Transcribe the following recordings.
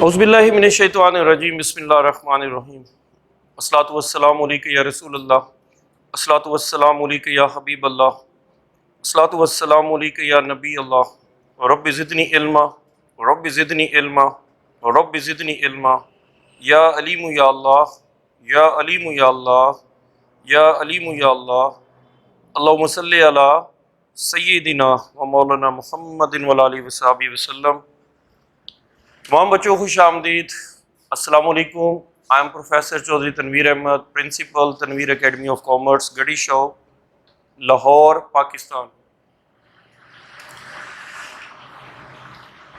औज़ुबिल्लाहि मिनश्शैतानिर्रजीम बिस्मिल्लाहिर्रहमानिर्रहीम अस्सलातु वस्सलामु अलैका या रसूलल्लाह अस्सलातु वस्सलामु अलैका या हबीबल्लाह अस्सलातु वस्सलामु अलैका या नबी अल्लाह रब्बि ज़िदनी इल्मा रब्बि ज़िदनी इल्मा रब्बि ज़िदनी इल्मा या अलीमु या अल्लाह या अलीमु या अल्लाह या अलीमु या अल्लाह अल्लाहुम्मा सल्लि अला सय्यिदिना व मौलाना मुहम्मदिन व आलिहि व सहाबिहि वसल्लम। तमाम बच्चों खुश आमदीद, अस्सलाम वालेकुम। I am professor Chaudhry Tanveer Ahmad, principal Tanveer academy of commerce, Garhi Shahu, Lahore, Pakistan.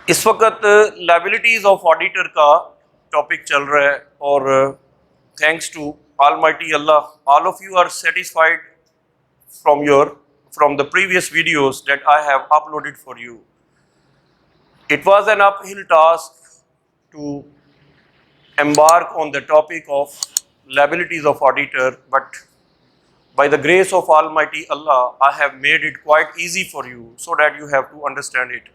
इस वक्त लायबिलिटीज़ ऑफ ऑडिटर का टॉपिक चल रहा है और thanks to almighty Allah, all of you are satisfied from the previous videos that I have uploaded for you. It was an uphill task to embark on the topic of liabilities of auditor, but by the grace of Almighty Allah, I have made it quite easy for you so that you have to understand it.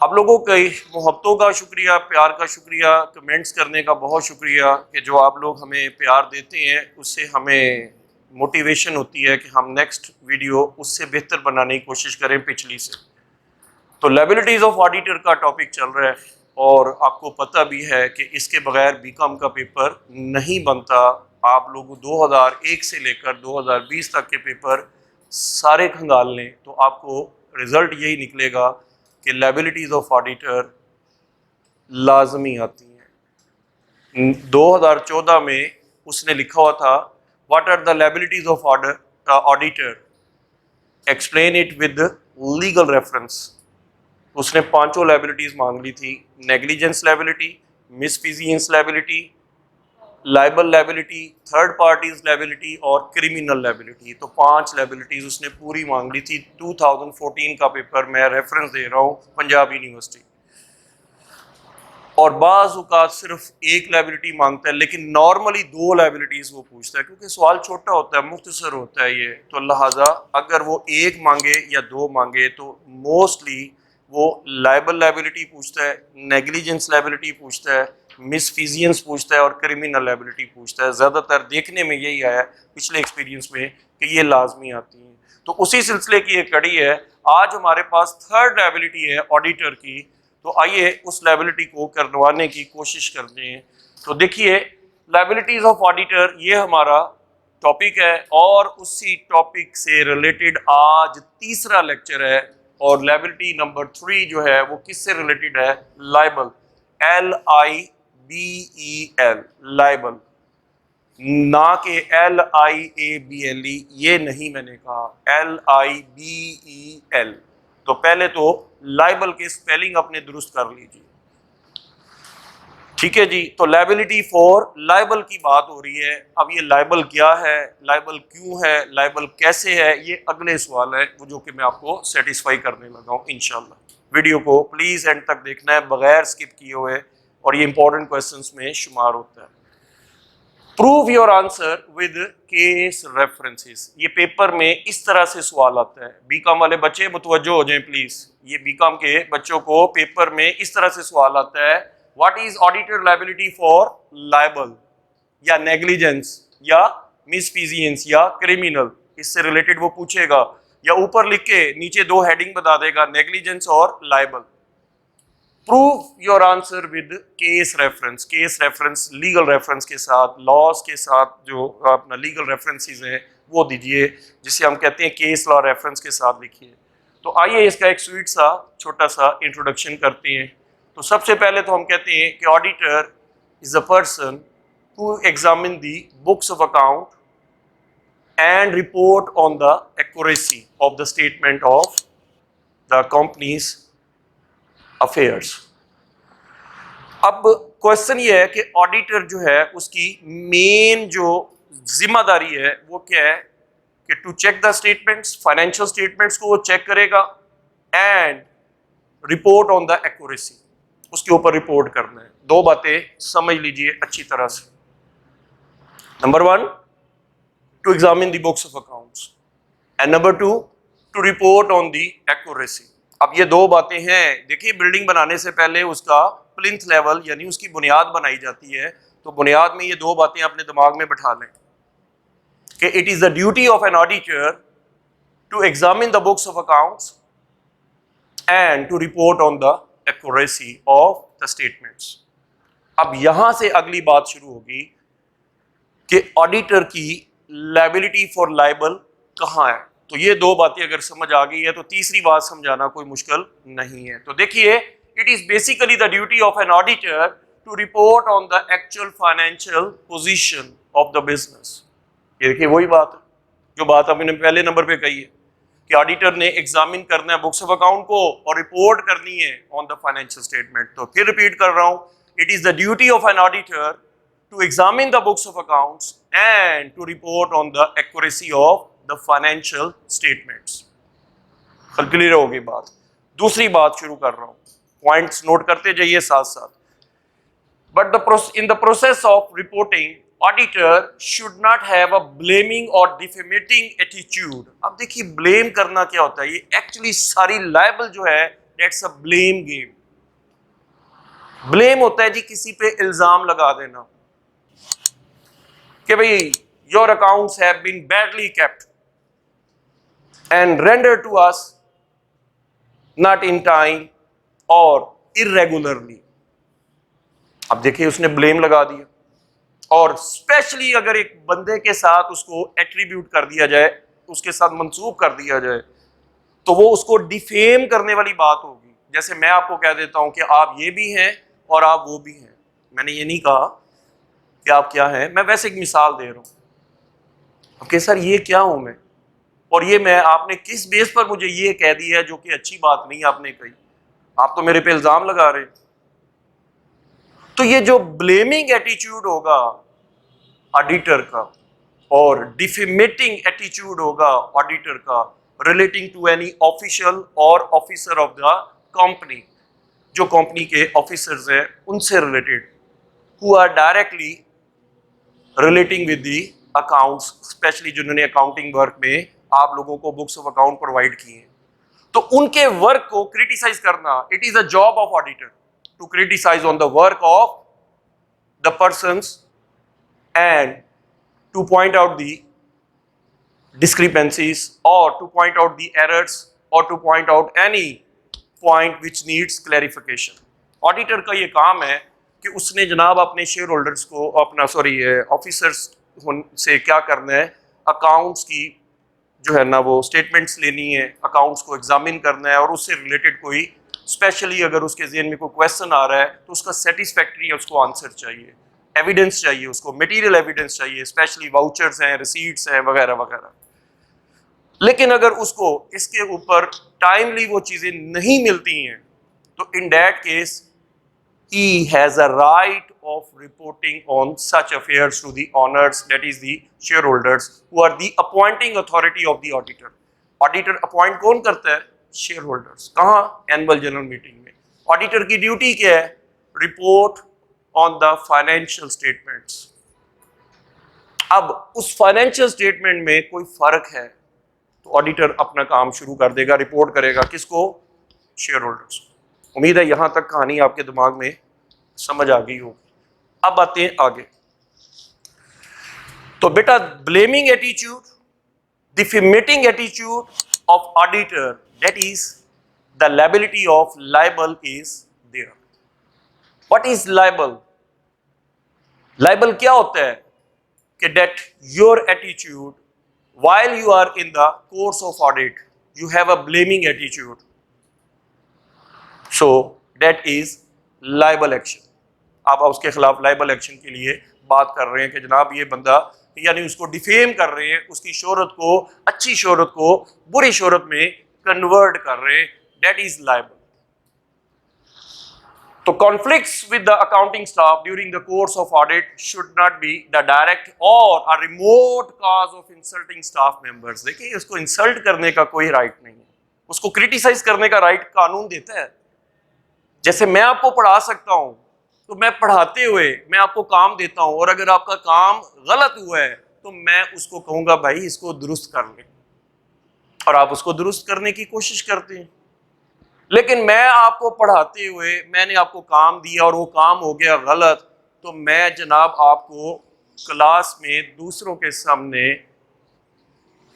आप लोगों के मोहब्बतों का शुक्रिया, प्यार का शुक्रिया, comments करने का बहुत शुक्रिया कि जो आप लोग हमें प्यार देते हैं उससे हमें मोटिवेशन होती है कि हम नेक्स्ट वीडियो उससे बेहतर बनाने की कोशिश करें पिछली से। तो लायबिलिटीज़ ऑफ ऑडिटर का टॉपिक चल रहा है और आपको पता भी है कि इसके बगैर बीकॉम का पेपर नहीं बनता। आप लोग 2001 से लेकर 2020 तक के पेपर सारे खंगाल लें तो आपको रिज़ल्ट यही निकलेगा कि लायबिलिटीज़ ऑफ ऑडिटर लाजमी आती हैं। 2014 में उसने लिखा हुआ था what are the liabilities of auditor, explain it with legal reference. उसने 5 लायबिलिटीज़ मांग ली थी, negligence liability, misfeasance liability, libel liability, third parties liability और क्रिमिनल लायबिलिटी। तो 5 लायबिलिटीज़ उसने पूरी मांग ली थी। 2014 का पेपर मैं रेफरेंस दे रहा हूँ, पंजाब यूनिवर्सिटी। और बाज़ औक़ात सिर्फ 1 लायबिलिटी मांगता है, लेकिन नॉर्मली 2 लायबिलिटीज़ वो पूछता है क्योंकि सवाल छोटा होता है, मुख्तसर होता है ये। तो लिहाजा अगर वो 1 मांगे या 2 मांगे तो मोस्टली वो लाइबल लायबिलिटी पूछता है, नेग्लिजेंस लायबिलिटी पूछता है, मिसफिजियंस पूछता है और क्रिमिनल लायबिलिटी पूछता है। ज़्यादातर देखने में यही आया पिछले एक्सपीरियंस में कि ये लाजमी आती हैं। तो उसी सिलसिले की एक कड़ी है। आज हमारे पास थर्ड लायबिलिटी है ऑडिटर की, तो आइए उस लायबिलिटी को करवाने की कोशिश करते हैं। तो देखिए, लायबिलिटीज़ ऑफ ऑडिटर ये हमारा टॉपिक है और उसी टॉपिक से रिलेटेड आज तीसरा लेक्चर है। और लायबिलिटी नंबर 3 जो है वो किससे रिलेटेड है? लाइबल, LIBEL, लाइबल, ना के LIABLE, ये नहीं मैंने कहा, LIBEL। तो पहले तो लाइबल के स्पेलिंग अपने दुरुस्त कर लीजिए, ठीक है जी। तो लायबिलिटी फॉर लाइबल की बात हो रही है। अब ये लाइबल क्या है, लाइबल क्यों है, लाइबल कैसे है, ये अगले सवाल है वो जो कि मैं आपको सेटिस्फाई करने लगा हूँ इंशाल्लाह। वीडियो को प्लीज एंड तक देखना है बगैर स्किप किए हुए, और ये इंपॉर्टेंट क्वेश्चंस में शुमार होता है। Prove your answer with case references. ये पेपर में इस तरह से सवाल आता है। बीकॉम वाले बच्चे मुतवज्जो हो जाएं प्लीज। ये बीकॉम के बच्चों को पेपर में इस तरह से सवाल आता है, what is auditor liability for liable या नेग्लिजेंस या मिसफिजियंस या क्रिमिनल, इससे रिलेटेड वो पूछेगा, या ऊपर लिख के नीचे 2 हेडिंग बता देगा, नेग्लिजेंस और liable. Prove your answer with case reference. Case reference legal reference के साथ, लॉज के साथ जो अपना लीगल रेफरेंसेस हैं वो दीजिए, जिसे हम कहते हैं केस लॉ रेफरेंस के साथ लिखिए। तो आइए इसका एक स्वीट सा छोटा सा इंट्रोडक्शन करते हैं। तो सबसे पहले तो हम कहते हैं कि auditor is a person who examine the books of account and report on the accuracy of the statement of the companies affairs. अब क्वेश्चन ये है कि ऑडिटर जो है उसकी मेन जो जिम्मेदारी है वो क्या है कि to check the statements, financial statements को वो चेक करेगा and report on the accuracy, उसके ऊपर रिपोर्ट करना है। 2 बातें समझ लीजिए अच्छी तरह से। Number 1, to examine the books of accounts, and number 2, to report on the accuracy. अब ये 2 बातें हैं। देखिए, बिल्डिंग बनाने से पहले उसका प्लिंथ लेवल यानी उसकी बुनियाद बनाई जाती है, तो बुनियाद में ये दो बातें अपने दिमाग में बैठा लें कि it is the duty of an auditor to examine the books of accounts and to report on the accuracy of the statements. अब यहां से अगली बात शुरू होगी कि ऑडिटर की लायबिलिटी फॉर लायबल कहां है। तो ये दो बातें अगर समझ आ गई है तो तीसरी बात समझाना कोई मुश्किल नहीं है। तो देखिए, it is basically the duty of an auditor to report on the actual financial position of the business. ये देखिए वही बात है जो बात हमने पहले नंबर पे कही है कि ऑडिटर ने एग्जामिन करना है बुक्स ऑफ अकाउंट को और रिपोर्ट करनी है ऑन द फाइनेंशियल स्टेटमेंट। तो फिर रिपीट कर रहा हूं, it is the duty of an auditor to examine the books of accounts and to report on the accuracy of the financial statements। Clear होगी बात। दूसरी बात शुरू कर रहा हूं, पॉइंट्स नोट करते जाइए साथ साथ। But in the process of reporting, auditor should not have a blaming or defamating attitude। अब देखिए ब्लेम करना क्या होता है, ये एक्चुअली सारी लायबल जो है that's a blame game। Blame होता है जी किसी पे इल्जाम लगा देना कि भाई your accounts have been badly kept and rendered to us not in time और इरेगुलरली। अब देखिए उसने ब्लेम लगा दिया, और स्पेशली अगर एक बंदे के साथ उसको एट्रीब्यूट कर दिया जाए, उसके साथ मंसूब कर दिया जाए, तो वो उसको डिफेम करने वाली बात होगी। जैसे मैं आपको कह देता हूं कि आप ये भी हैं और आप वो भी हैं। मैंने ये नहीं कहा कि आप क्या हैं, मैं वैसे एक मिसाल दे रहा हूं कि सर ये क्या हूं मैं, और ये मैं आपने किस बेस पर मुझे ये कह दिया है जो कि अच्छी बात नहीं आपने कही, आप तो मेरे पे इल्जाम लगा रहे हैं। तो ये जो ब्लेमिंग एटीट्यूड होगा ऑडिटर का और डिफेमेटिंग एटीट्यूड होगा ऑडिटर का रिलेटिंग टू एनी ऑफिशियल और ऑफिसर ऑफ द कंपनी, जो कंपनी के ऑफिसर्स हैं उनसे related, who are directly relating with the accounts, specially जिन्होंने अकाउंटिंग वर्क में आप लोगों को बुक्स ऑफ अकाउंट प्रोवाइड किए हैं, तो उनके वर्क को क्रिटिसाइज करना, it is a job of auditor to criticise on the work of the persons and to point out the discrepancies or to point out the errors or to point out any point which needs clarification। Auditor का ये काम है कि उसने जनाब अपने share holders को अपना ऑफिसर्स से क्या करना है, अकाउंट्स की जो है ना वो स्टेटमेंट्स लेनी है, अकाउंट्स को एग्जामिन करना है, और उससे रिलेटेड कोई स्पेशली अगर उसके ज़हन में कोई क्वेश्चन आ रहा है तो उसका सेटिस्फैक्ट्री उसको आंसर चाहिए, एविडेंस चाहिए, उसको मटेरियल एविडेंस चाहिए, स्पेशली वाउचर्स हैं, रिसीट्स हैं वगैरह वगैरह। लेकिन अगर उसको इसके ऊपर टाइमली वो चीज़ें नहीं मिलती हैं तो in that case he has a right of reporting on such affairs to the owners, that is the shareholders, who are the appointing authority of the auditor। auditor appoint कौन करता है? shareholders। कहाँ? annual general meeting में। auditor की duty क्या है? report on the financial statements। अब उस फाइनेंशियल स्टेटमेंट में कोई फर्क है तो ऑडिटर अपना काम शुरू कर देगा, रिपोर्ट करेगा किसको? Share holders. उम्मीद है यहां तक कहानी आपके दिमाग में समझ आ गई होगी। अब आते हैं आगे। तो बेटा blaming attitude, defamating attitude of auditor, that is the liability of libel is there. What is libel? Libel क्या होता है कि that your attitude while you are in the course of audit you have a blaming attitude, so that is liable action। आप उसके खिलाफ liable action के लिए बात कर रहे हैं कि जनाब ये बंदा, यानी उसको डिफेम कर रहे हैं, उसकी शोहरत को, अच्छी शोहरत को बुरी शोहरत में कन्वर्ट कर रहे हैं, दैट इज लाइबल। तो conflicts with the accounting staff during the course of audit should not be the direct or a remote cause of insulting staff members। देखिए उसको इंसल्ट करने का कोई राइट नहीं है, उसको क्रिटिसाइज करने का राइट कानून देता है। जैसे मैं आपको पढ़ा सकता हूं तो मैं पढ़ाते हुए मैं आपको काम देता हूं, और अगर आपका काम गलत हुआ है तो मैं उसको कहूंगा भाई इसको दुरुस्त कर ले, और आप उसको दुरुस्त करने की कोशिश करते हैं। लेकिन मैं आपको पढ़ाते हुए मैंने आपको काम दिया और वो काम हो गया गलत, तो मैं जनाब आपको क्लास में दूसरों के सामने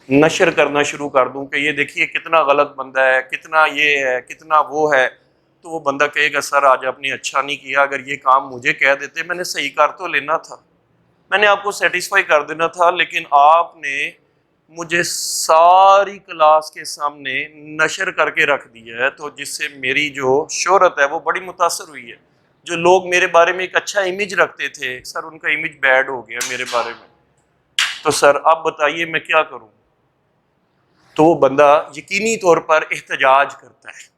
नशर करना शुरू कर दूं कि ये देखिए कितना गलत बंदा है, कितना ये है, कितना वो है, तो वो बंदा कहेगा सर आज आपने अच्छा नहीं किया, अगर ये काम मुझे कह देते मैंने सही कर तो लेना था, मैंने आपको सेटिस्फाई कर देना था, लेकिन आपने मुझे सारी क्लास के सामने नशर करके रख दिया है, तो जिससे मेरी जो शोहरत है वो बड़ी मुतासर हुई है। जो लोग मेरे बारे में एक अच्छा इमेज रखते थे सर, उनका इमेज बैड हो गया मेरे बारे में, तो सर अब बताइए मैं क्या करूं। तो वो बंदा यकीनी तौर पर एहतजाज करता है।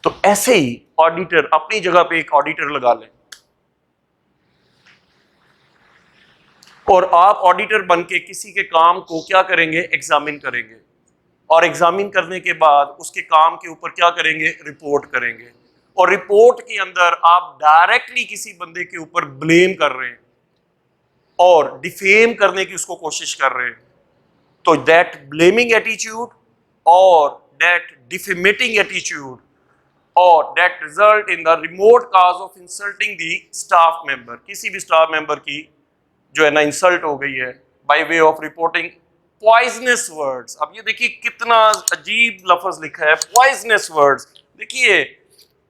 तो ऐसे ही ऑडिटर अपनी जगह पे एक ऑडिटर लगा लें और आप ऑडिटर बन के किसी के काम को क्या करेंगे, एग्जामिन करेंगे, और एग्जामिन करने के बाद उसके काम के ऊपर क्या करेंगे, रिपोर्ट करेंगे, और रिपोर्ट के अंदर आप डायरेक्टली किसी बंदे के ऊपर ब्लेम कर रहे हैं और डिफेम करने की उसको कोशिश कर रहे हैं, तो दैट ब्लेमिंग एटीट्यूड और दैट डिफेमेटिंग एटीट्यूड और that result in the remote cause of insulting the staff member, किसी भी स्टाफ मेंबर की जो है ना इंसल्ट हो गई है by way of reporting poisonous words. अब ये देखिए कितना अजीब लफ्ज लिखा है, पॉइजनस वर्ड्स। देखिए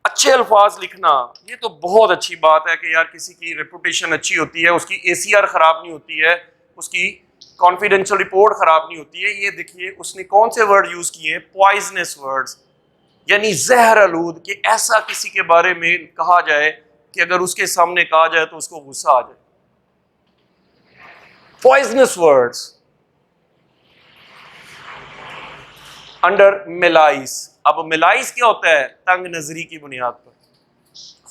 अच्छे अल्फाज लिखना ये तो बहुत अच्छी बात है कि यार किसी की रेपुटेशन अच्छी होती है, उसकी एसीआर खराब नहीं होती है, उसकी कॉन्फिडेंशियल रिपोर्ट खराब नहीं होती है। ये देखिए उसने कौन से वर्ड यूज किए हैं, पॉइजनस वर्ड्स, यानी जहर आलूद, कि ऐसा किसी के बारे में कहा जाए कि अगर उसके सामने कहा जाए तो उसको गुस्सा आ जाए। Poisonous words under Millais. अब मिलाइस क्या होता है, तंग नजरी की बुनियाद पर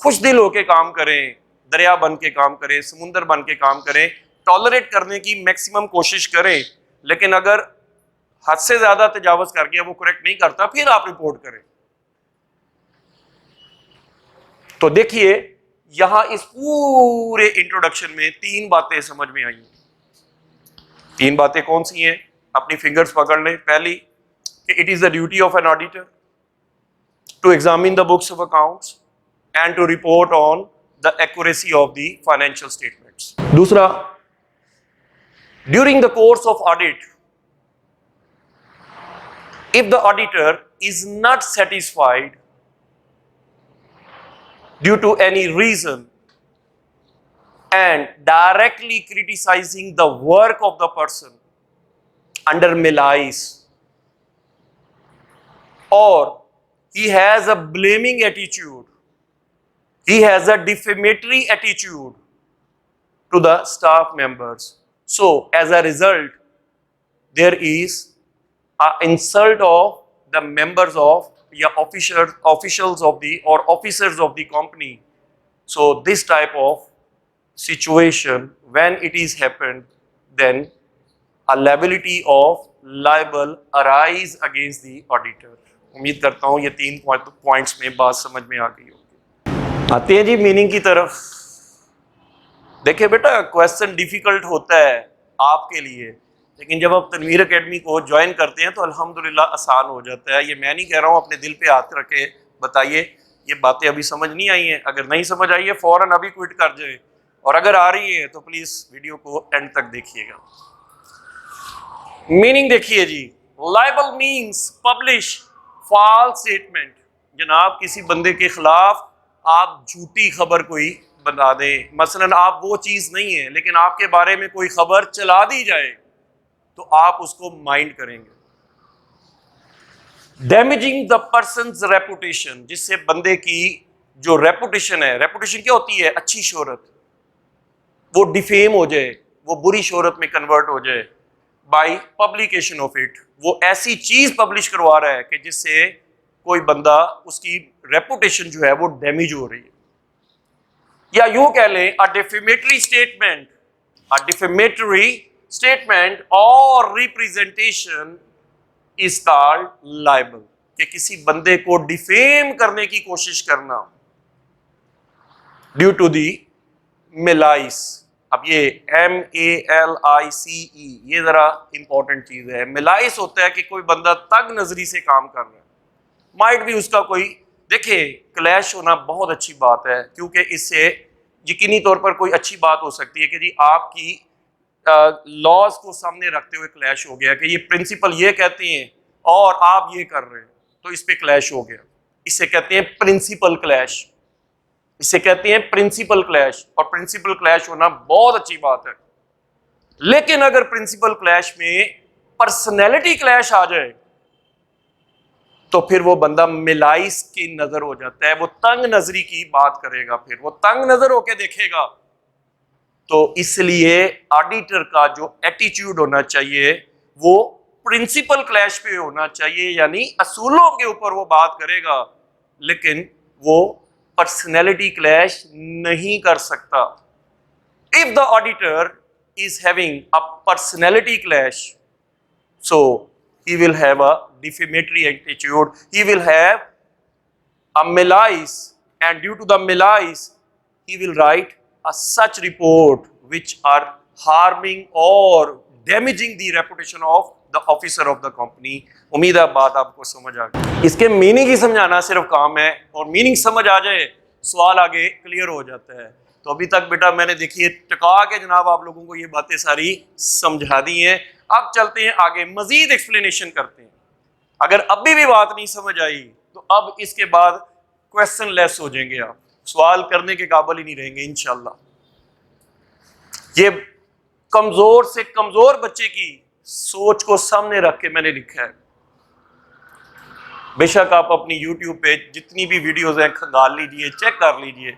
खुश दिल होके काम करें, दरिया बन के काम करें, समुंदर बन के काम करें, टॉलरेट करने की मैक्सिमम कोशिश करें, लेकिन अगर हद से ज्यादा तजावज कर गया, वो करेक्ट नहीं करता, फिर आप रिपोर्ट करें। तो देखिए यहां इस पूरे इंट्रोडक्शन में तीन बातें समझ में आई। तीन बातें कौन सी हैं, अपनी फिंगर्स पकड़ लें। पहली कि it is the duty of an auditor to examine the books of accounts and to report on the accuracy of the financial statements. दूसरा, during the course of audit, if the auditor is not satisfied due to any reason and directly criticizing the work of the person under malice, or he has a blaming attitude, he has a defamatory attitude to the staff members, so as a result there is an insult of the members of officials of the or officers of the company. So this type of situation, when it is happened, then a liability of liable arise against the auditor. उम्मीद करता हूँ ये तीन points में बात समझ में आ गई होगी। आते हैं जी मीनिंग की तरफ। देखिए बेटा क्वेश्चन डिफिकल्ट होता है आपके लिए, लेकिन जब आप तनवीर एकेडमी को ज्वाइन करते हैं तो अल्हम्दुलिल्लाह आसान हो जाता है। ये मैं नहीं कह रहा हूँ, अपने दिल पे हाथ रखे बताइए ये बातें अभी समझ नहीं आई हैं। अगर नहीं समझ आई है फौरन अभी क्विट कर जाए, और अगर आ रही है तो प्लीज वीडियो को एंड तक देखिएगा। मीनिंग देखिए जी, libel means publish false statement. जनाब किसी बंदे के खिलाफ आप झूठी खबर कोई बना दें, मसलन आप वो चीज नहीं है लेकिन आपके बारे में कोई खबर चला दी जाए तो आप उसको माइंड करेंगे। डैमेजिंग द पर्सन्स रेपुटेशन, जिससे बंदे की जो रेपुटेशन है, रेपुटेशन क्या होती है, अच्छी शोहरत, वो डिफेम हो जाए, वो बुरी शोहरत में कन्वर्ट हो जाए बाय पब्लिकेशन ऑफ इट। वो ऐसी चीज पब्लिश करवा रहा है कि जिससे कोई बंदा उसकी रेपुटेशन जो है वो डैमेज हो रही है। या यूं कह लें अ डिफेमेटरी स्टेटमेंट, अ डिफेमेटरी स्टेटमेंट और रिप्रेजेंटेशन इज कॉल्ड लाइबल, कि किसी बंदे को डिफेम करने की कोशिश करना ड्यू टू दी मिलाइस। अब ये MALICE ये जरा इंपॉर्टेंट चीज है। मिलाइस होता है कि कोई बंदा तंग नजरी से काम कर रहा है, माइट भी उसका कोई, देखिए क्लैश होना बहुत अच्छी बात है, क्योंकि इससे यकीनी तौर पर कोई अच्छी बात हो सकती है कि जी आपकी लॉज को सामने रखते हुए क्लैश हो गया कि ये प्रिंसिपल ये कहते हैं और आप ये कर रहे हैं, तो इस पे क्लैश हो गया। इसे कहते हैं प्रिंसिपल क्लैश, इसे कहते हैं प्रिंसिपल क्लैश, और प्रिंसिपल क्लैश होना बहुत अच्छी बात है। लेकिन अगर प्रिंसिपल क्लैश में पर्सनैलिटी क्लैश आ जाए तो फिर वो बंदा मिलाइस की नजर हो जाता है, वो तंग नजरी की बात करेगा, फिर वो तंग नजर होके देखेगा। तो इसलिए ऑडिटर का जो एटीट्यूड होना चाहिए वो प्रिंसिपल क्लैश पे होना चाहिए, यानी असूलों के ऊपर वो बात करेगा, लेकिन वो पर्सनैलिटी क्लैश नहीं कर सकता। If the auditor is having a personality clash, so he will have a defamatory attitude, he will have a malice, and due to the malice he will write a such report which are harming or damaging the reputation of the officer of the company। उम्मीद है बात आपको समझ आ गई। इसके meaning ही समझाना सिर्फ काम है, और मीनिंग समझ आ जाए सवाल आगे क्लियर हो जाता है। तो अभी तक बेटा मैंने देखिए टका के जनाब आप लोगों को ये बातें सारी समझा दी हैं। अब चलते हैं आगे, मजीद एक्सप्लेनेशन करते हैं। अगर अभी भी बात नहीं समझ आई तो अब इसके बाद क्वेश्चन लेस हो जाएंगे, आप सवाल करने के काबिल ही नहीं रहेंगे इंशाल्लाह। ये कमजोर से कमजोर बच्चे की सोच को सामने रख के मैंने लिखा है। बेशक आप अपनी YouTube पे जितनी भी वीडियोज हैं खंगाल लीजिए, चेक कर लीजिए।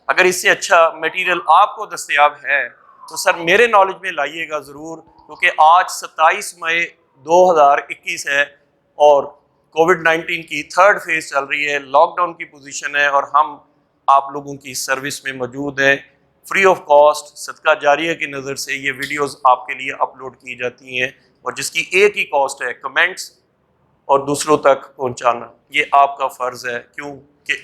अगर इससे अच्छा मटेरियल आपको दस्तयाब है तो सर मेरे नॉलेज में लाइएगा ज़रूर, क्योंकि आज 27 मई 2021 है और कोविड-19 की थर्ड फेज चल रही है, लॉकडाउन की पोजीशन है, और हम आप लोगों की सर्विस में मौजूद हैं। फ्री ऑफ कॉस्ट सदका जारिया की नज़र से ये वीडियोस आपके लिए अपलोड की जाती हैं, और जिसकी एक ही कॉस्ट है, कमेंट्स और दूसरों तक पहुंचाना। ये आपका फ़र्ज़ है, क्योंकि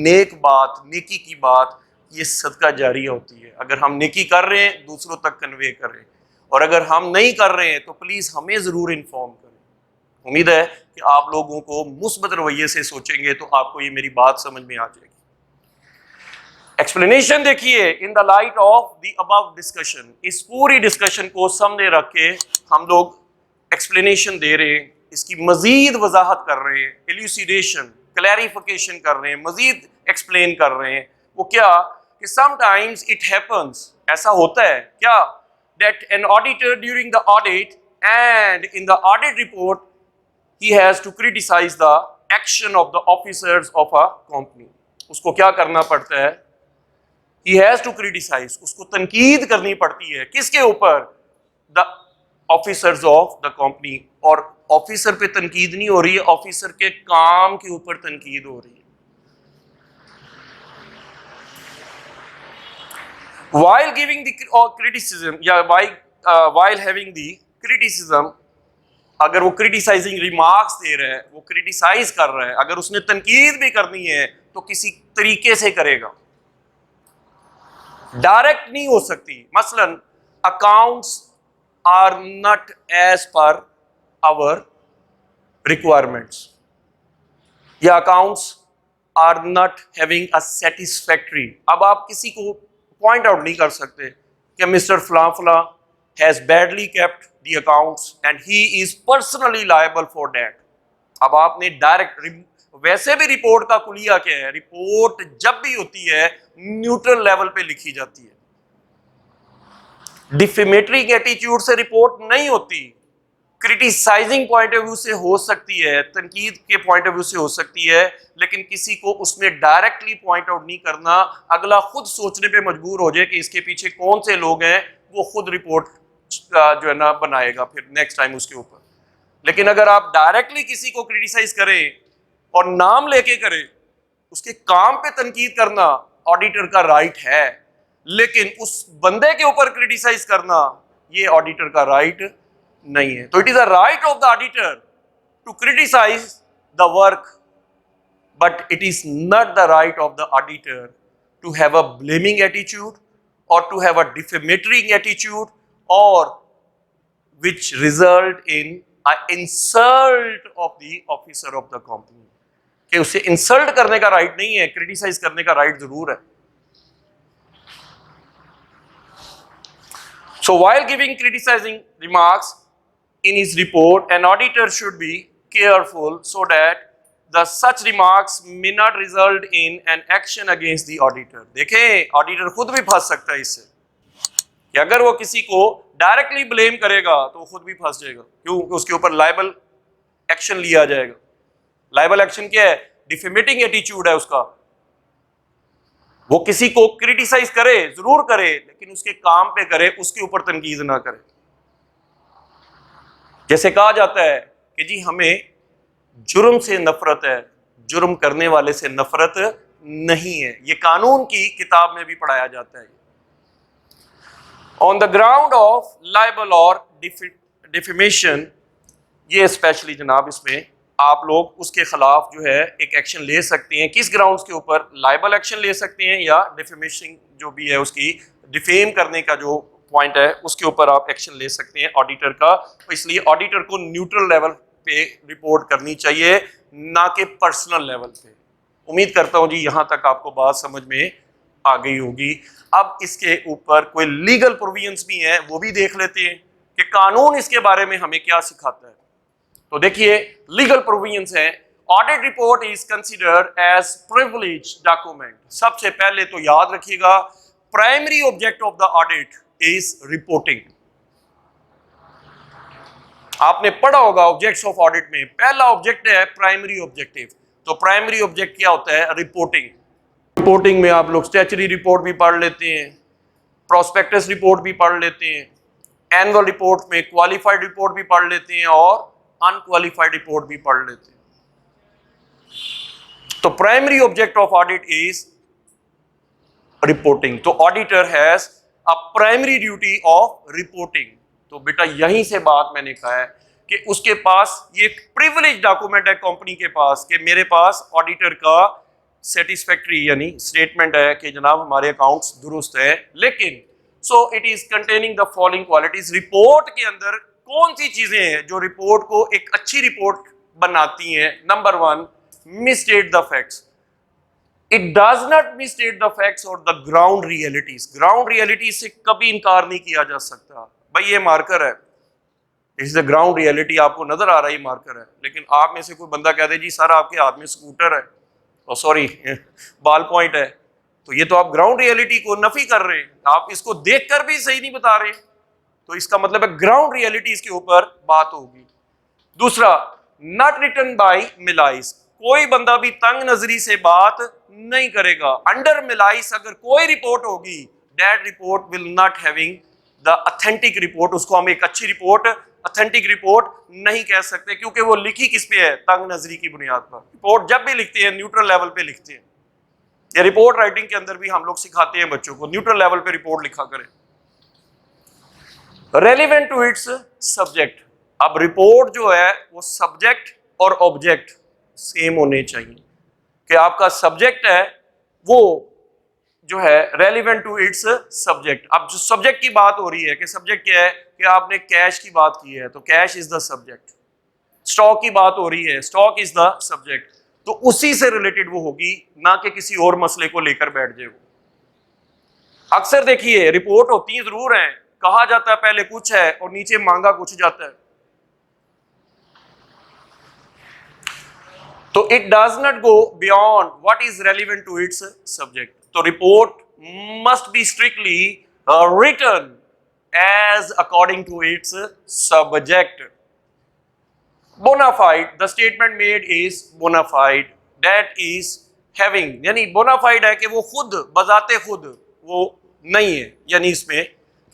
नेक बात, नेकी की बात ये सदका जारिया होती है। अगर हम नेकी कर रहे हैं दूसरों तक कन्वे करें, और अगर हम नहीं कर रहे हैं तो प्लीज़ हमें ज़रूर इन्फॉर्म करें। उम्मीद है कि आप लोगों को मुस्बत रवैये से सोचेंगे तो आपको ये मेरी बात समझ में आ जाएगी। एक्सप्लेनेशन देखिए, in the light of the above discussion, इस पूरी डिस्कशन को सामने रख के हम लोग एक्सप्लेनेशन दे रहे हैं, इसकी मजीद वजाहत कर रहे हैं, एल्यूसिडेशन, क्लैरिफिकेशन कर रहे हैं, मजीद एक्सप्लेन कर रहे हैं। वो क्या कि समटाइम्स इट हैपन्स, ऐसा होता है क्या, that an auditor during the audit and in the audit report he has to criticise the action of the officers of a company. उसको क्या करना पड़ता है, he has to criticize, उसको तनकीद करनी पड़ती है, किसके ऊपर, the officers of the company। और ऑफिसर पे तनकीद नहीं हो रही है, ऑफिसर के काम के ऊपर तनकीद हो रही है। while giving the criticism या while having the criticism, अगर वो क्रिटिसाइजिंग रिमार्क्स दे रहा है, वो क्रिटिसाइज कर रहा है, अगर उसने तनकीद भी करनी है तो किसी तरीके से करेगा, डायरेक्ट नहीं हो सकती। मसलन accounts are not as per our requirements, या accounts are not having a satisfactory. अब आप किसी को पॉइंट आउट नहीं कर सकते कि मिस्टर फला फला has badly kept the accounts and he is personally liable for that. अब आपने डायरेक्ट, वैसे भी रिपोर्ट का कुलिया क्या है, रिपोर्ट जब भी होती है न्यूट्रल लेवल पे लिखी जाती है, डिफेमेटरी एटीट्यूड से रिपोर्ट नहीं होती, क्रिटिसाइजिंग पॉइंट ऑफ व्यू से हो सकती है, तनकीद के पॉइंट ऑफ व्यू से हो सकती है, लेकिन किसी को उसमें डायरेक्टली पॉइंट आउट नहीं करना, अगला खुद सोचने पे मजबूर हो जाए कि इसके पीछे कौन से लोग हैं, वो खुद रिपोर्ट जो है ना बनाएगा फिर नेक्स्ट टाइम उसके ऊपर। लेकिन अगर आप डायरेक्टली किसी को क्रिटिसाइज करें और नाम लेके करें, उसके काम पे तनकीद करना ऑडिटर का राइट है, लेकिन उस बंदे के ऊपर क्रिटिसाइज करना ये ऑडिटर का राइट नहीं है। तो it is a right of the auditor to criticise the work, but it is not the right of the auditor to have a blaming attitude और to have a defamatory attitude, और which result in an insult of the officer of the company। कि उसे insult करने का right नहीं है, criticise करने का राइट जरूर है। So while giving criticizing remarks in his report, an auditor should be careful so that the such remarks may not result in an action against the auditor। देखें, auditor खुद भी फंस सकता है इससे कि अगर वो किसी को डायरेक्टली ब्लेम करेगा तो खुद भी फंस जाएगा। क्यों? उसके ऊपर लाइबल एक्शन लिया जाएगा। लाइबल एक्शन क्या है? डिफेमेटिंग एटीट्यूड है उसका। वो किसी को क्रिटिसाइज करे, जरूर करे, लेकिन उसके काम पे करे, उसके ऊपर तनकीद ना करे। जैसे कहा जाता है कि जी हमें जुर्म से नफरत है, जुर्म करने वाले से नफरत नहीं है। ये कानून की किताब में भी पढ़ाया जाता है। On the ground of liable और डिफेमेशन, ये स्पेशली जनाब इसमें आप लोग उसके खिलाफ जो है एक एक्शन ले सकते हैं। किस ग्राउंड्स के ऊपर? लाइबल एक्शन ले सकते हैं या डिफेमेशन जो भी है उसकी डिफेम करने का जो पॉइंट है उसके ऊपर आप एक्शन ले सकते हैं ऑडिटर का। तो इसलिए ऑडिटर को न्यूट्रल लेवल पे रिपोर्ट करनी चाहिए, ना कि पर्सनल लेवल पे। उम्मीद करता हूं जी यहां तक आपको बात समझ में आ गई होगी। अब इसके ऊपर कोई लीगल प्रोविजंस भी हैं, वो भी देख लेते हैं कि कानून इसके बारे में हमें क्या सिखाता है। तो देखिए लीगल प्रोविजंस है। Audit report is considered as privilege document. सबसे पहले तो याद रखिएगा, primary object of the audit is reporting. आपने पढ़ा होगा ऑब्जेक्ट्स ऑफ ऑडिट में, पहला ऑब्जेक्ट है प्राइमरी ऑब्जेक्टिव। तो प्राइमरी ऑब्जेक्ट क्या होता है? रिपोर्टिंग। रिपोर्टिंग में आप लोग स्टैच्यूटरी रिपोर्ट भी पढ़ लेते हैं, प्रोस्पेक्टस रिपोर्ट भी पढ़ लेते हैं, एनुअल रिपोर्ट में क्वालिफाइड रिपोर्ट भी पढ़ लेते हैं और अनक्वालिफाइड रिपोर्ट भी पढ़ लेते हैं। तो primary object of audit is reporting. तो auditor has a primary duty of reporting. तो बेटा यहीं से बात मैंने कहा है कि उसके पास ये प्रिविलेज डॉक्यूमेंट है कंपनी के पास कि मेरे पास ऑडिटर का सेटिस्फैक्टरी यानी स्टेटमेंट है कि जनाब हमारे अकाउंट्स दुरुस्त है। लेकिन so it is containing the following qualities. Report के अंदर कौन सी चीजें हैं जो रिपोर्ट को एक अच्छी रिपोर्ट बनाती हैं? Number 1, misstate the facts. It does not misstate the facts और the ground realities. Ground realities से कभी इनकार नहीं किया जा सकता। भाई ये मार्कर है, इस द ग्राउंड रियलिटी आपको नजर आ रहा है, मार्कर है। लेकिन आप में से कोई बंदा कहते हैं जी सर आपके हाथ में स्कूटर है, और सॉरी बाल पॉइंट है, तो ये तो आप ग्राउंड रियलिटी को नफी कर रहे हैं, आप इसको देखकर भी सही नहीं बता रहे। तो इसका मतलब है ग्राउंड रियलिटीज के ऊपर बात होगी। दूसरा, नॉट रिटन बाय मिलाइस। कोई बंदा भी तंग नजरी से बात नहीं करेगा। अंडर मिलाइस अगर कोई रिपोर्ट होगी, that report will not having the authentic report. उसको हम एक अच्छी रिपोर्ट, ऑथेंटिक रिपोर्ट नहीं कह सकते, क्योंकि वो लिखी किस पे है? तंग नजरी की बुनियाद पर। रिपोर्ट जब भी लिखते हैं न्यूट्रल लेवल पे लिखते हैं। ये रिपोर्ट राइटिंग के अंदर भी हम लोग सिखाते हैं बच्चों को, न्यूट्रल लेवल पे रिपोर्ट लिखा करें। Relevant to its subject. अब रिपोर्ट जो है वो सब्जेक्ट और ऑब्जेक्ट सेम होने चाहिए कि आपका सब्जेक्ट है वो जो है रेलिवेंट टू इट्स सब्जेक्ट। अब जो सब्जेक्ट की बात हो रही है कि सब्जेक्ट क्या है कि आपने कैश की बात की है तो cash is the subject. Stock की बात हो रही है, स्टॉक इज द सब्जेक्ट। तो उसी से रिलेटेड वो होगी, ना कि किसी और मसले को लेकर बैठ जाए। अक्सर देखिए रिपोर्ट होती है जरूर है, कहा जाता है पहले कुछ है और नीचे मांगा कुछ जाता है। तो it does not go beyond what is relevant to its subject. तो report must be strictly written as according to its subject. Bona fide, the statement made is bona fide, that is having, यानी बोनाफाइड है कि वो खुद बजाते खुद वो नहीं है, यानी इसमें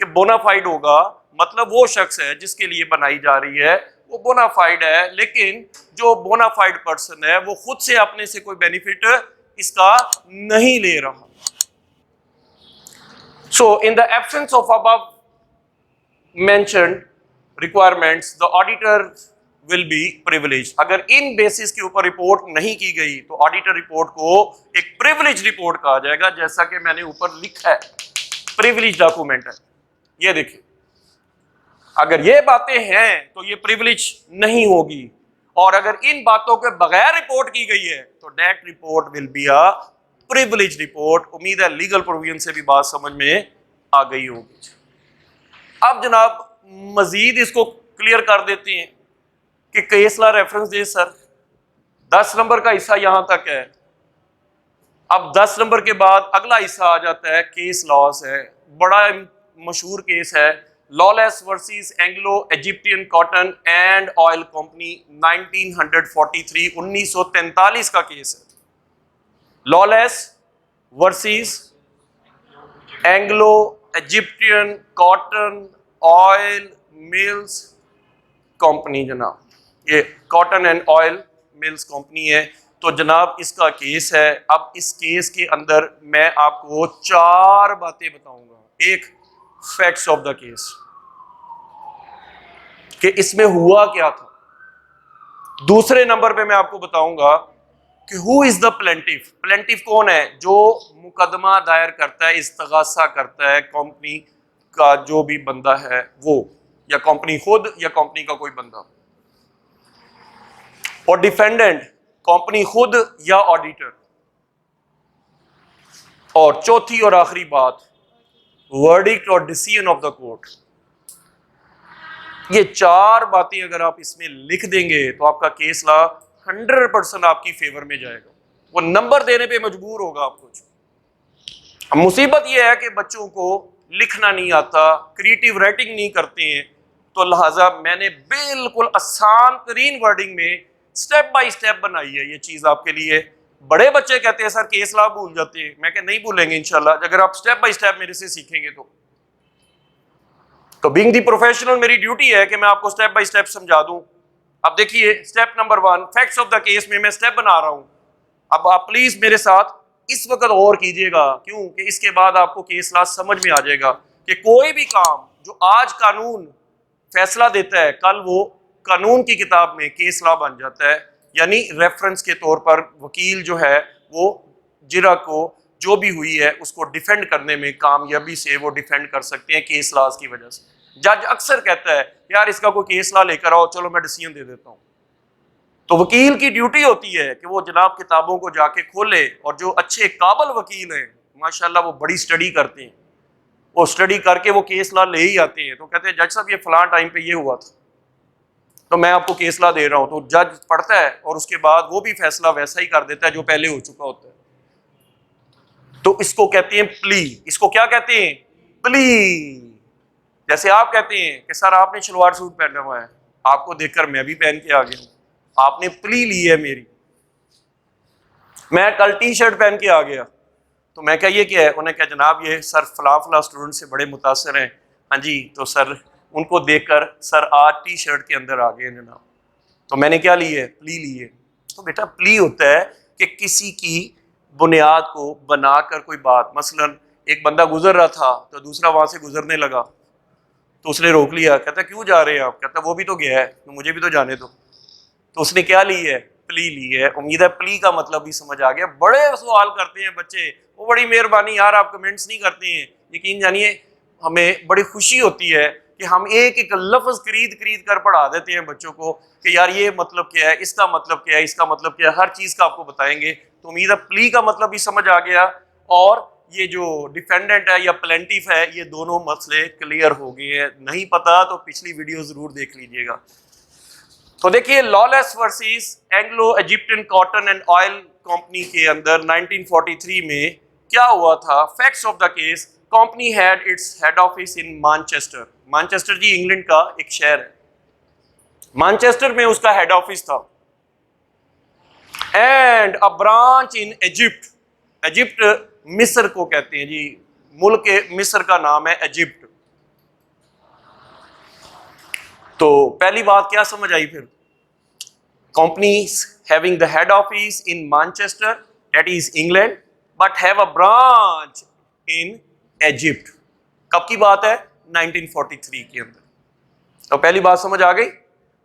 कि बोनाफाइड होगा मतलब वो शख्स है जिसके लिए बनाई जा रही है वो बोनाफाइड है, लेकिन जो बोनाफाइड पर्सन है वो खुद से अपने से कोई बेनिफिट इसका नहीं ले रहा। So in the absence of above mentioned requirements the auditor will be privilege. अगर इन बेसिस के ऊपर रिपोर्ट नहीं की गई तो ऑडिटर रिपोर्ट को एक प्रिविलेज रिपोर्ट कहा जाएगा, जैसा कि मैंने ऊपर लिखा है, प्रिविलेज डॉक्यूमेंट है। ये देखिए अगर ये बातें हैं तो ये प्रिविलेज नहीं होगी। और अगर इन बातों के बगैर रिपोर्ट की गई है तो that report will be a privilege report. उम्मीद है लीगल प्रोविजन से भी बात समझ में आ गई होगी। अब जनाब मजीद इसको क्लियर कर देते हैं कि केस लॉ रेफरेंस दे सर 10 नंबर का हिस्सा यहां तक है। अब 10 नंबर के बाद अगला हिस्सा आ जाता है केस लॉस है, बड़ा मशहूर केस है lawless versus Anglo Egyptian cotton and oil company 1943 1943 का केस है। Lawless versus Anglo Egyptian cotton oil mills company, जनाब ये cotton and oil mills company है। तो जनाब इसका केस है। अब इस केस के अंदर मैं आपको 4 बातें बताऊंगा। एक, फैक्ट्स ऑफ द केस कि इसमें हुआ क्या था। दूसरे नंबर पे मैं आपको बताऊंगा कि who is the plaintiff. Plaintiff कौन है? जो मुकदमा दायर करता है, इस्तगासा करता है, कंपनी का जो भी बंदा है वो, या कंपनी खुद या कंपनी का कोई बंदा। और डिफेंडेंट कंपनी खुद या ऑडिटर। और चौथी और आखिरी बात, वर्डिक्ट और डिसीजन ऑफ द कोर्ट। ये 4 बातें अगर आप इसमें लिख देंगे तो आपका केस लॉ 100% आपकी फेवर में जाएगा। वो नंबर देने पे मजबूर होगा आपको। अब मुसीबत ये है कि बच्चों को लिखना नहीं आता, क्रिएटिव राइटिंग नहीं करते हैं, तो लिहाजा मैंने बिल्कुल आसान तरीन वर्डिंग में स्टेप बाय स्टेप बनाई है ये चीज आपके लिए। बड़े बच्चे कहते हैं सर केस लॉ भूल जाते हैं, मैं क्या नहीं भूलेंगे इंशाल्लाह अगर आप स्टेप बाय स्टेप मेरे से सीखेंगे तो बीइंग दी प्रोफेशनल मेरी ड्यूटी है कि मैं आपको स्टेप बाय स्टेप समझा दूं। अब देखिए step number 1 facts of the case में मैं स्टेप बना रहा हूं। अब आप प्लीज मेरे साथ इस वक्त गौर कीजिएगा, क्यों कि इसके बाद आपको केस लॉ समझ में आ जाएगा कि कोई भी काम जो आज कानून फैसला देता है कल वो कानून की किताब में केस लॉ बन जाता है। यानी रेफरेंस के तौर पर वकील जो है वो जिरा को जो भी हुई है उसको डिफेंड करने में कामयाबी से वो डिफेंड कर सकते हैं केस लॉज की वजह से। जज अक्सर कहता है यार इसका कोई केस लॉ लेकर आओ, चलो मैं डिसीजन दे देता हूं। तो वकील की ड्यूटी होती है कि वो जनाब किताबों को जाके खोले, और जो अच्छे काबिल वकील हैं माशाल्लाह वो बड़ी स्टडी करते हैं, वो स्टडी करके वो केस लॉ ले ही आते हैं। तो कहते हैं जज साहब ये फलां टाइम पे ये हुआ था तो मैं आपको केस लॉ दे रहा हूं। तो जज पढ़ता है और उसके बाद वो भी फैसला वैसा ही कर देता है जो पहले हो चुका होता है। तो इसको कहते हैं प्ली। इसको क्या कहते हैं? प्ली। जैसे आप कहते हैं कि सर आपने शलवार सूट पहना हुआ है, आपको देखकर मैं भी पहन के आ गया हूं, आपने प्ली ली है मेरी। मैं कल टी शर्ट पहन के आ गया तो मैं क्या ये क्या है? उन्हें क्या जनाब ये सर फला फला स्टूडेंट से बड़े मुतासर हैं, हाँ जी, तो सर उनको देखकर सर आज टी शर्ट के अंदर आ गए जनाब, तो मैंने क्या ली है? प्ली ली है। तो बेटा प्ली होता है कि किसी की बुनियाद को बनाकर कोई बात, मसलन एक बंदा गुजर रहा था तो दूसरा वहां से गुजरने लगा तो उसने रोक लिया, कहता क्यों जा रहे हैं आप? कहता वो भी तो गया है तो मुझे भी तो जाने दो। तो उसने क्या ली है? प्ली ली है। उम्मीद है प्ली का मतलब भी समझ आ गया। बड़े सवाल करते हैं बच्चे, वो बड़ी मेहरबानी यार आप कमेंट्स नहीं करते हैं, यकीन जानिए हमें बड़ी खुशी होती है कि हम एक एक लफ्ज खरीद कर पढ़ा देते हैं बच्चों को कि यार ये मतलब क्या है, इसका मतलब क्या है, इसका मतलब क्या है, हर चीज का आपको बताएंगे। तो उम्मीद है प्ली का मतलब भी समझ आ गया, और ये जो डिफेंडेंट है या प्लेंटिफ है ये दोनों मसले क्लियर हो गए हैं। नहीं पता तो पिछली वीडियो जरूर देख लीजिएगा। तो देखिए Lawless versus Anglo Egyptian cotton and oil company के अंदर 1943 में क्या हुआ था? Facts of the case, company had its head office in Manchester. Manchester जी इंग्लैंड का एक शहर है, मैनचेस्टर में उसका हेड ऑफिस था। And a branch in Egypt. Egypt मिस्र को कहते हैं जी, मुल्क मिस्र का नाम है इजिप्ट। तो पहली बात क्या समझ आई फिर? Companies having the head office in Manchester that is England but have a branch in Egypt. कब की बात है? 1943 के अंदर। तो पहली बात समझ आ गई।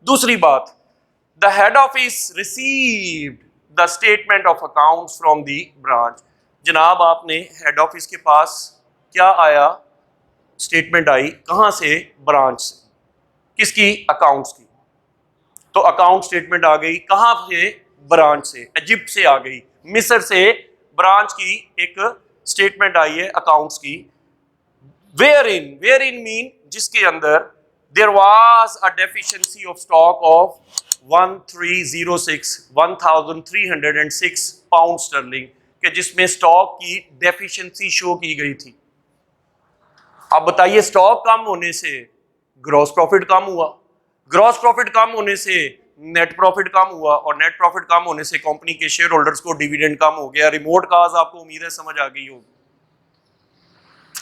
दूसरी बात, the head office received the statement of accounts from the branch. जनाब आपने हेड ऑफिस के पास क्या आया? स्टेटमेंट आई। कहां से? ब्रांच से। किसकी? अकाउंट्स की। तो अकाउंट स्टेटमेंट आ गई कहां से? ब्रांच से, इजिप्ट से आ गई, मिस्र से ब्रांच की एक स्टेटमेंट आई है अकाउंट्स की। वेयर इन मीन जिसके अंदर there was a deficiency of stock of 1306 pound sterling के जिसमें स्टॉक की डेफिशिएंसी शो की गई थी। अब बताइए स्टॉक कम होने से ग्रॉस प्रॉफिट कम हुआ, ग्रॉस प्रॉफिट कम होने से नेट प्रॉफिट कम हुआ और नेट प्रॉफिट कम होने से कंपनी के शेयर होल्डर्स को डिविडेंड कम हो गया। रिमोट काज आपको उम्मीद है समझ आ गई होगी।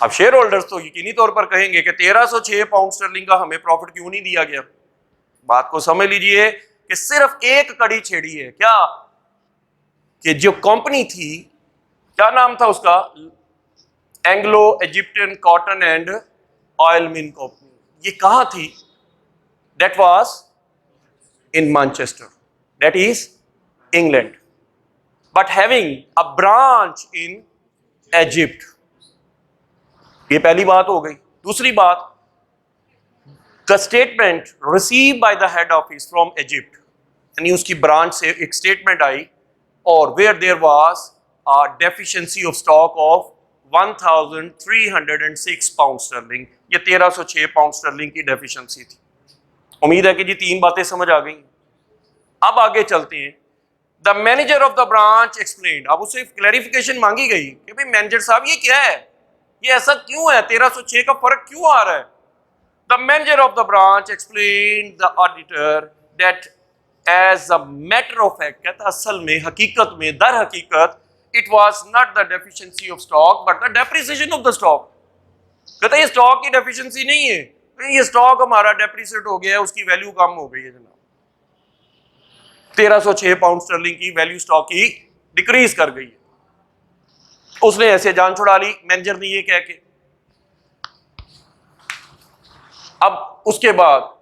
अब शेयर होल्डर्स तो यकीनी तौर पर कहेंगे कि 1306 पाउंड स्टर्लिंग का हमें प्रॉफिट क्यों नहीं दिया गया। बात को समझ लीजिए कि सिर्फ एक कड़ी छेड़ी है क्या, कि जो कंपनी थी क्या नाम था उसका, Anglo Egyptian cotton and oil mill company, ये कहां थी? That was in Manchester, that is England, but having a branch in Egypt. ये पहली बात हो गई। दूसरी बात, the statement receive by the head office from Egypt, यानी उसकी ब्रांच से एक स्टेटमेंट आई और where there was a deficiency of stock of 1306 pound sterling, ये 1306 पाउंड स्टर्लिंग की डेफिशिएंसी थी। उम्मीद है कि जी तीन बातें समझ आ गई। अब आगे चलते हैं। The manager of the branch explained, अब उसे क्लैरिफिकेशन मांगी गई कि भाई मैनेजर साहब ये क्या है, ये ऐसा क्यों है, 1306 का फर्क क्यों आ रहा है? The manager of the branch explained the auditor that as a matter of fact, कहता असल में हकीकत में दर हकीकत it was not the deficiency of stock but the depreciation of the stock. कहता ये स्टॉक की डेफिशिएंसी नहीं है, ये स्टॉक हमारा डेप्रिसिएट हो गया है, उसकी वैल्यू कम हो गई है जनाब। 1306 पाउंड स्टर्लिंग की वैल्यू स्टॉक की डिक्रीज कर गई है। उसने ऐसे जान छुड़ा ली मैनेजर ने ये कह के। अब उसके बाद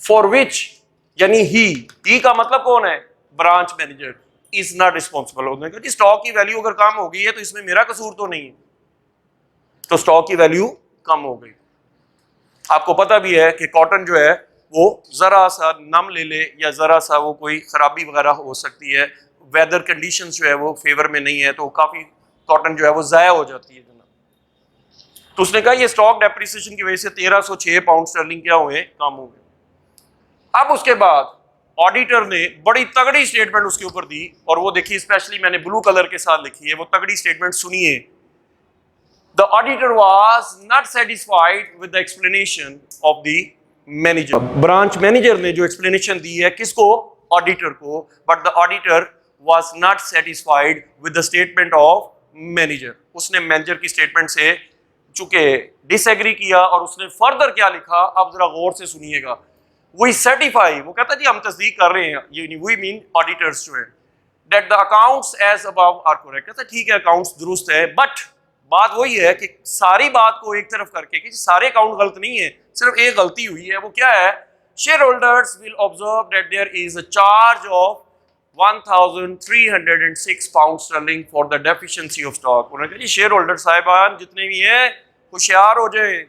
फॉर विच, यानी ही का मतलब कौन है? Branch manager is not responsible. होने का स्टॉक की वैल्यू अगर कम हो गई है तो इसमें मेरा कसूर तो नहीं है, तो स्टॉक की वैल्यू कम हो गई। आपको पता भी है कि कॉटन जो है वो जरा सा नम ले ले या जरा सा वो कोई खराबी वगैरह हो सकती है, वेदर कंडीशंस जो है वो फेवर में नहीं है तो काफी कॉटन जो है वो जाया हो जाती है जनाब। तो उसने कहा ये स्टॉक डेप्रिसिएशन की वजह से 1306 पाउंड स्टर्लिंग क्या हुए, कम हो गए। अब उसके बाद ऑडिटर ने बड़ी तगड़ी स्टेटमेंट उसके ऊपर दी और वो देखिए स्पेशली मैंने ब्लू कलर के साथ लिखी है, वो तगड़ी स्टेटमेंट सुनिए। The auditor was not satisfied with the explanation of the manager. Branch manager ने जो एक्सप्लेनेशन दी है किसको? ऑडिटर को। But the auditor was not satisfied with the statement of manager. उसने मैनेजर की स्टेटमेंट से चूंकि डिसएग्री किया और उसने फर्दर क्या लिखा अब जरा गौर से सुनिएगा। We certify, वो कहता जी हम तस्दीक कर रहे हैं, ये we mean ऑडिटर्स जो है, that the accounts as above are correct। कहता ठीक है अकाउंट्स दुरुस्त है, बट बात वही है कि सारी बात को एक तरफ करके कि सारे अकाउंट गलत नहीं है, सिर्फ एक गलती हुई है। वो क्या है? Share holders will observe that there is a charge of 1306 pound sterling for the deficiency of stock. उन्होंने कहा जी शेयर होल्डर साहिबान जितने भी हैं होशियार हो जाए,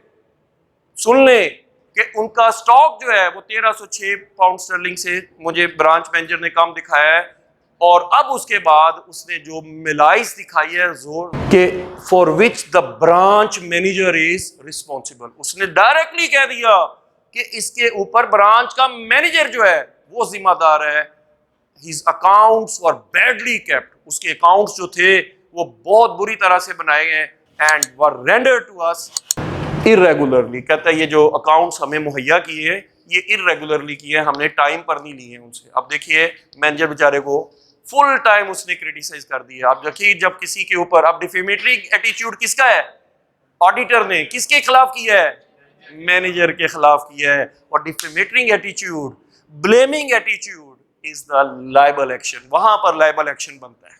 सुन लें कि उनका स्टॉक जो है वो 1306 पाउंड स्टर्लिंग से मुझे ब्रांच मैनेजर ने कम दिखाया है। और अब उसके बाद उसने जो मिलाइस दिखाई है जोर के for which the branch manager is responsible, उसने डायरेक्टली कह दिया कि इसके ऊपर ब्रांच का मैनेजर जो है वो जिम्मेदार है। His accounts were badly kept, उसके अकाउंट्स जो थे वो बहुत बुरी तरह से बनाए गए and were rendered to us irregularly. कहता है ये जो अकाउंट्स हमें मुहैया किए हैं ये इरेगुलरली किए हैं, हमने टाइम पर नहीं लिए उनसे। अब देखिए मैनेजर बेचारे को फुल टाइम उसने क्रिटिसाइज कर दिया। अब देखिए जब किसी के ऊपर, अब डिफेमेटरी एटीट्यूड किसका है? ऑडिटर ने किसके खिलाफ किया है? मैनेजर के खिलाफ किया है। और defamatoring attitude, blaming attitude is the libel action, वहां पर लायबल एक्शन बनता है।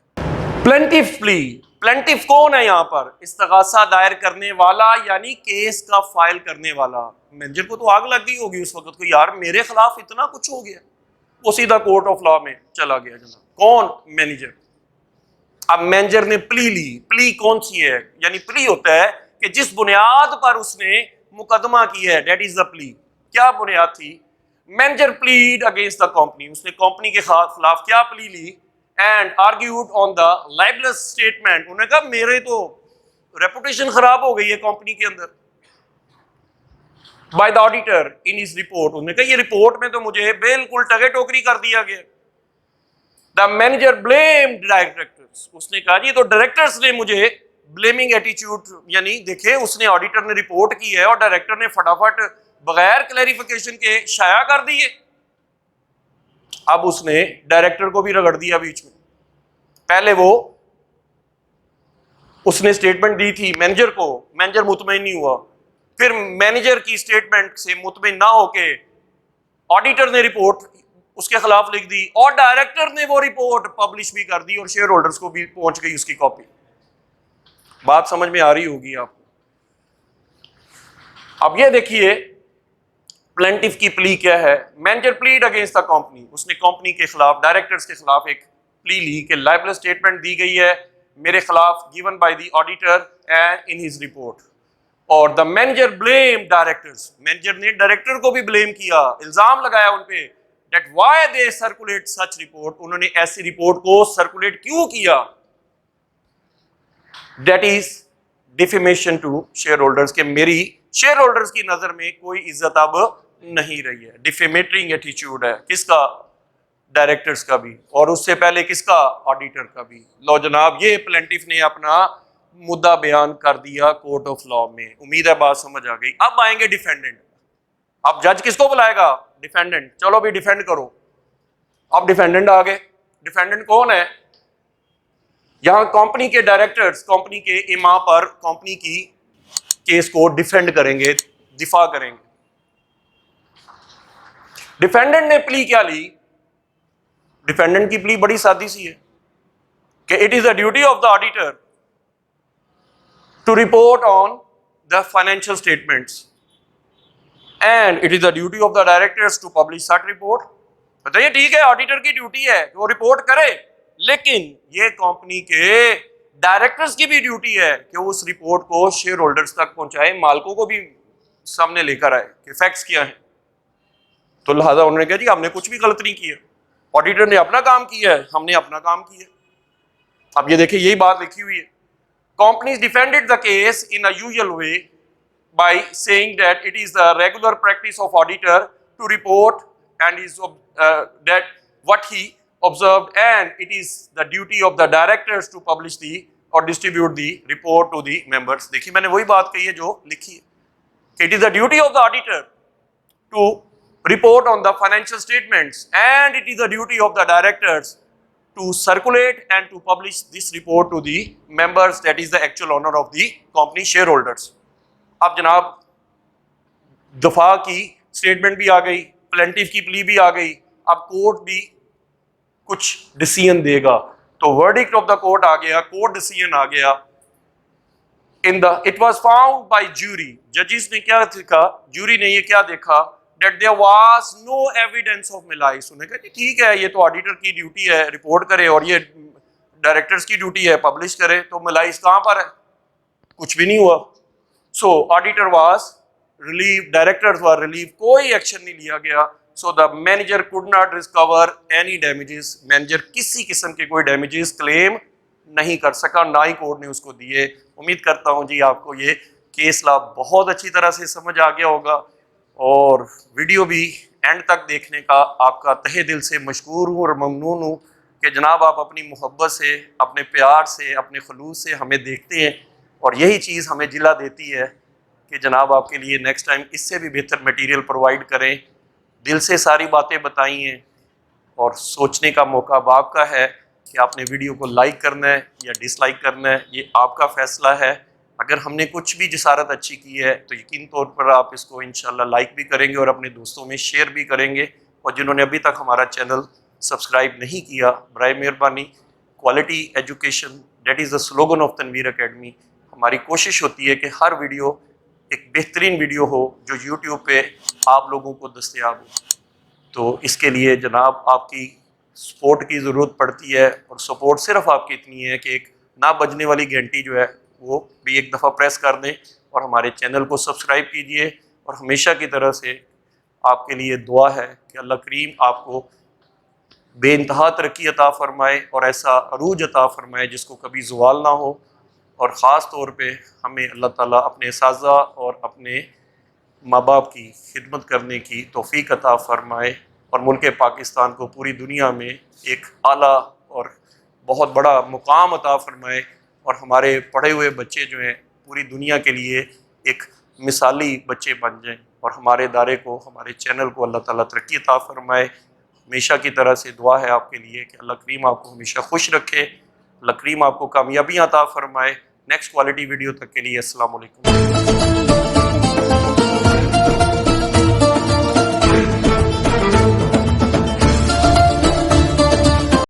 प्लेंटिफ प्ली, प्लेंटिफ कौन है यहाँ पर? इस्तगासा दायर करने वाला यानी केस का फाइल करने वाला। मैनेजर को तो आग लग गई होगी उस वक्त को, यार मेरे खिलाफ इतना कुछ हो गया, वो सीधा कोर्ट ऑफ लॉ में चला गया जनाब। कौन? मैनेजर। अब मैनेजर ने प्ली ली। प्ली कौन सी है? यानी प्ली होता है कि जिस बुनियाद पर उसने मुकदमा किया है, दैट इज द प्ली। क्या बुनियाद थी? Manager plead against the company, उसने कंपनी के खिलाफ क्या प्ली ली, and argued on the libelous statement, उन्होंने कहा मेरे तो रेपुटेशन खराब हो गई है कंपनी के अंदर, bye the auditor in his report, उन्होंने कहा ये रिपोर्ट में तो मुझे बिल्कुल टगे टोकरी कर दिया गया। द मैनेजर ब्लेम्ड डायरेक्टर्स, उसने कहा जी तो डायरेक्टर्स ने मुझे ब्लेमिंग एटीट्यूड, यानी देखे उसने ऑडिटर ने रिपोर्ट की है और डायरेक्टर ने फटाफट बगैर क्लैरिफिकेशन के शाया कर दिए। अब उसने डायरेक्टर को भी रगड़ दिया बीच में। पहले वो उसने स्टेटमेंट दी थी मैनेजर को, मैनेजर मुतमईन नहीं हुआ, फिर मैनेजर की स्टेटमेंट से मुतमईन ना होके ऑडिटर ने रिपोर्ट उसके खिलाफ लिख दी और डायरेक्टर ने वो रिपोर्ट पब्लिश भी कर दी और शेयर होल्डर्स को भी पहुंच गई उसकी कॉपी। बात समझ में आ रही होगी आपको। अब ये देखिए प्लेंटिफ की प्ली क्या है। Manager plead against the company, उसने कंपनी के खिलाफ, डायरेक्टर्स के खिलाफ एक प्ली ली कि लाइबल स्टेटमेंट दी गई है मेरे खिलाफ given by the auditor and in his report, और the manager blame directors, manager ने डायरेक्टर को भी ब्लेम किया, इल्जाम लगाया उन पे that why they circulate such report, उन्होंने ऐसी रिपोर्ट को सर्कुलेट क्यों किया, that is defamation to share holders, के मेरी शेयर होल्डर्स की नजर में कोई इज्जत अब नहीं रही है। डिफेमेटरिंग एटीट्यूड है किसका, डायरेक्टर्स का भी, और उससे पहले किसका, ऑडिटर का भी। लो जनाब ये प्लेंटिफ ने अपना मुद्दा बयान कर दिया कोर्ट ऑफ लॉ में। उम्मीद है बात समझ आ गई। अब आएंगे डिफेंडेंट। अब जज किसको बुलाएगा, डिफेंडेंट, चलो भी डिफेंड करो। अब डिफेंडेंट आ गए। डिफेंडेंट कौन है, यहां कंपनी के डायरेक्टर्स कंपनी के इमा पर कंपनी की केस को डिफेंड करेंगे, दिफा करेंगे। डिफेंडेंट ने प्ली क्या ली, डिफेंडेंट की प्ली बड़ी सादी सी है कि it is the duty of the auditor to report on the financial statements and it is the duty of the directors to publish such report. बताइए ठीक है ऑडिटर की ड्यूटी है कि वो रिपोर्ट करे, लेकिन ये कंपनी के डायरेक्टर्स की भी ड्यूटी है कि वो उस रिपोर्ट को शेयर होल्डर्स तक पहुंचाए, मालिकों को भी सामने लेकर आए कि फैक्ट्स क्या है। तो लिहाजा उन्होंने कहा जी हमने कुछ भी गलत नहीं किया, ऑडिटर ने अपना काम किया है, हमने अपना काम किया। अब ये देखिए यही बात लिखी हुई है, companies defended the case in a usual way by saying that it is the regular practice of auditor to report and is that what he observed, and it is the duty of the directors to publish the or distribute the report to the members। देखिए मैंने वही बात कही है जो लिखी है, it is the duty of the auditor to report on the financial statements and it is the duty of the directors to circulate and to publish this report to the members, that is the actual owner of the company shareholders। अब जनाब दफा की statement भी आ गई, plaintiff की plea भी आ गई, अब कोर्ट भी कुछ डिसीजन देगा। तो वर्डिक्ट ऑफ द कोर्ट आ गया, कोर्ट डिसीजन आ गया। In the it was found by jury, जजेस ने क्या देखा, जूरी ने ये क्या देखा, that there was no evidence of malice. उन्होंने कहा ठीक है ये तो ऑडिटर की ड्यूटी है रिपोर्ट करे और ये डायरेक्टर्स की ड्यूटी है पब्लिश करे, तो मिलाइस कहां पर है, कुछ भी नहीं हुआ। So auditor was relieved, directors were relieved, कोई एक्शन नहीं लिया गया। So the manager could not recover any damages, manager किसी किस्म के कोई damages क्लेम नहीं कर सका, ना ही कोर्ट ने उसको दिए। उम्मीद करता हूँ जी आपको ये केस लॉ बहुत अच्छी तरह से समझ आ गया होगा और वीडियो भी एंड तक देखने का आपका तहे दिल से मशकूर हूँ और ममनून हूँ कि जनाब आप अपनी मोहब्बत से, अपने प्यार से, अपने खलूस से हमें देखते हैं और यही चीज़ हमें जिला देती है कि जनाब आपके लिए नेक्स्ट टाइम इससे भी बेहतर मटेरियल प्रोवाइड करें। दिल से सारी बातें बताई हैं और सोचने का मौका अब आपका है कि आपने वीडियो को लाइक करना है या डिसलाइक करना है, ये आपका फ़ैसला है। अगर हमने कुछ भी जसारत अच्छी की है तो यकीन तौर पर आप इसको इंशाल्लाह लाइक भी करेंगे और अपने दोस्तों में शेयर भी करेंगे। और जिन्होंने अभी तक हमारा चैनल सब्सक्राइब नहीं किया, बराए मेहरबानी, quality education that is the slogan of Tanveer academy. हमारी कोशिश होती है कि हर वीडियो एक बेहतरीन वीडियो हो जो यूट्यूब पे आप लोगों को दस्तयाब हो। तो इसके लिए जनाब आपकी सपोर्ट की ज़रूरत पड़ती है और सपोर्ट सिर्फ आपकी इतनी है कि एक ना बजने वाली घंटी जो है वो भी एक दफ़ा प्रेस कर दें और हमारे चैनल को सब्सक्राइब कीजिए और हमेशा की तरह से आपके लिए दुआ है कि अल्लाह करीम आपको बेइंतहा तरक्की अता फरमाए और ऐसा अरूज अता फरमाए जिसको कभी ज़वाल ना हो। और ख़ास तौर पे हमें अल्लाह ताला अपने साज़ा और अपने माँ बाप की खिदमत करने की तौफ़ीक अता फ़रमाए और मुल्क पाकिस्तान को पूरी दुनिया में एक आला और बहुत बड़ा मुकाम अता फ़रमाए और हमारे पढ़े हुए बच्चे जो हैं पूरी दुनिया के लिए एक मिसाली बच्चे बन जाएं और हमारे इदारे को, हमारे चैनल को अल्लाह ताला तरक्की अता फ़रमाए। हमेशा की तरह से दुआ है आपके लिए कि अल्लाह करीम आपको हमेशा खुश रखे, अल्लाह करीम आपको कामयाबियाँ अता फ़रमाए। नेक्स्ट क्वालिटी वीडियो तक के लिए अस्सलाम वालेकुम।